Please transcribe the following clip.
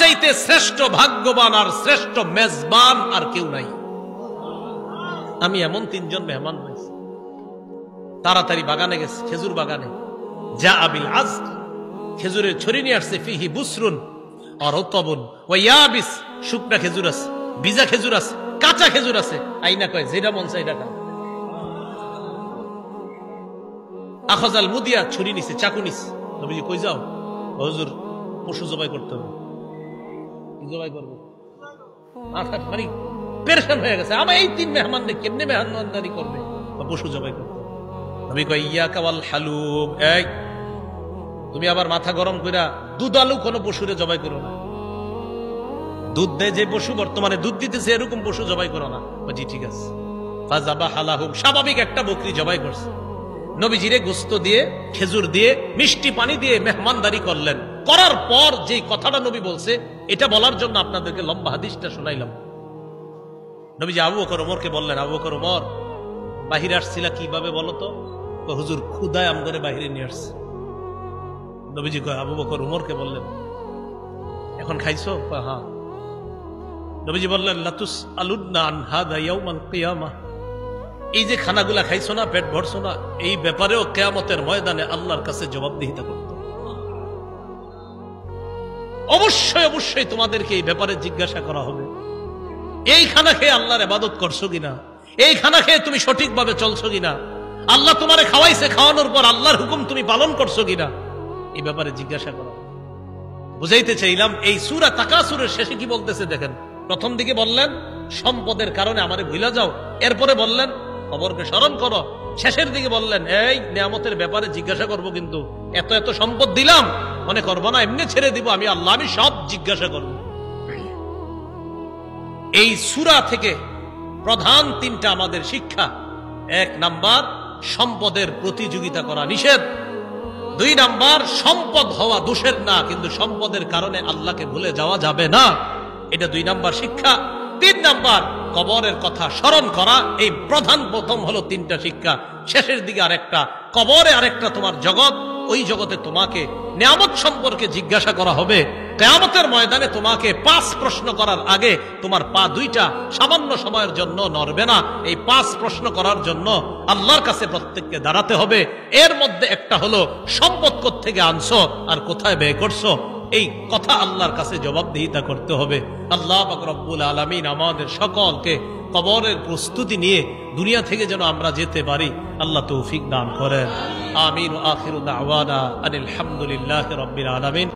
চাইতে শ্রেষ্ঠ ভাগ্যবান আর শ্রেষ্ঠ মেজবান আর কেউ নাই। আমি এমন 3 জন মেহমান হয়েছি, তাড়াতাড়ি বাগানে গেছে, খেজুর বাগানে। যা আবিল আজক, খেজুরের ছড়ি নিয়ে আসছে, ফিহি বুসরুন আর রতবুন ওয়া ইয়াবিস, শুকনা খেজুর আছে, ভিজা খেজুর আছে, কাঁচা খেজুর আছে। আইনা কয় যেটা মন চাই এটা খাও। আখাযাল মুদিয়া, ছুরি নিছে, চাকু নিছে। নবীজি কই যাও? হুজুর পশু জবাই করতে হবে। কি জবাই করবো? মানে পেরেশান হয়ে গেছে। আমার এই 3 মেহমান কেমনে মেহমানদারি করবে? পশু জবাই করতে হবে। নবী কয় ইয়াকা ওয়াল হালুব, এই তুমি আবার মাথা গরম কইরা দুধ আলু কোন পশুরে জবাই করো না। দুধ দেয় যে পশু, বর্তমানে দুধ দিতেছে, এরকম পশু জবাই করো না। জি ঠিক আছে। ফাযাবাহা লাহুম, স্বাভাবিক একটা বকরি জবাই করছে। নবীজিরে গোস্ত দিয়ে, খেজুর দিয়ে, মিষ্টি পানি দিয়ে মেহমানদারি করলেন। করার পর যে কথাটা নবী বলছে, এটা বলার জন্য আপনাদেরকে লম্বা হাদিসটা শোনাইলাম। নবীজি আবু বকর ওমরকে বললেন, আবু বকর ওমর, বাহিরে আসছিলা কিভাবে বলো তো? হুজুর ক্ষুধায় আমগরে বাহিরে নিয়ে আসছে। নবীজি কয় আবু বকর ওমরকে বললেন, এখন খাইছো? হ্যাঁ। নবীজি বললেন, লাতুস আলুদনা আন হাদা ইয়াউমাল কিয়ামাহ, এই যে খানাগুলা খাইছো না, পেট ভরছো না, এই ব্যাপারেও কিয়ামতের ময়দানে আল্লাহর কাছে জবাবদিহিতা করতে হবে। অবশ্যই অবশ্যই তোমাদেরকে এই ব্যাপারে জিজ্ঞাসা করা হবে। এই খানা খেয়ে আল্লাহর ইবাদত করছো কিনা? এই খানা খেয়ে তুমি সঠিকভাবে চলছো কিনা? আল্লাহ তোমারে খাওয়াইছে, খাওয়ানোর পর আল্লাহর হুকুম তুমি পালন করছো কিনা? এই ব্যাপারে জিজ্ঞাসা করা। বুঝাইতে চাইলাম, এই সূরা তাকাসুরের শেষে কি বলতেছে দেখেন। প্রথম দিকে বললেন সম্পদের কারণে আমারে ভুলা যাও, এরপরে বললেন কবরকে স্মরণ করো, শেষের দিকে বললেন এই নিয়ামতের ব্যাপারে জিজ্ঞাসা করব, কিন্তু এত এত সম্পদ দিলাম মনে করবো না এমনি ছেড়ে দিব, আমি আল্লাহ, আমি সব জিজ্ঞাসা করব। এই সূরা থেকে প্রধান 3টা আমাদের শিক্ষা। 1 নাম্বার, সম্পদের প্রতিযোগিতা করা নিষেধ। 2 নাম্বার, সম্পদ হওয়া দোষের না, কিন্তু সম্পদের কারণে আল্লাহকে ভুলে যাওয়া যাবে না, এটা 2 নাম্বার শিক্ষা। 3 নাম্বার, কবরের কথা স্মরণ করা। এই প্রথম হলো 3টা শিক্ষা। শেষের দিকে আরেকটা, কবরে আরেকটা তোমার জগৎ, ওই জগতে তোমাকে নিয়ামত সম্পর্কে জিজ্ঞাসা করা হবে। কিয়ামতের ময়দানে তোমাকে 5 প্রশ্ন করার আগে তোমার পা 2টা সামান্য সময়ের জন্য নড়বে না। এই 5 প্রশ্ন করার জন্য আল্লাহর কাছে প্রত্যেককে দাঁড়াতে হবে। এর মধ্যে একটা হলো সম্পদ কোত্থেকে আনছো আর কোথায় ব্যয় করছো, এই কথা আল্লাহর কাছে জবাবদিহিতা করতে হবে। আল্লাহ পাক রব্বুল আলামিন আমাদের সকলকে কবরের প্রস্তুতি নিয়ে দুনিয়া থেকে যেন আমরা যেতে পারি, আল্লাহ তৌফিক দান করেন। আমিন। আখিরু দাওয়ানা আনিল হামদুলিল্লাহি রাব্বিল আলামিন।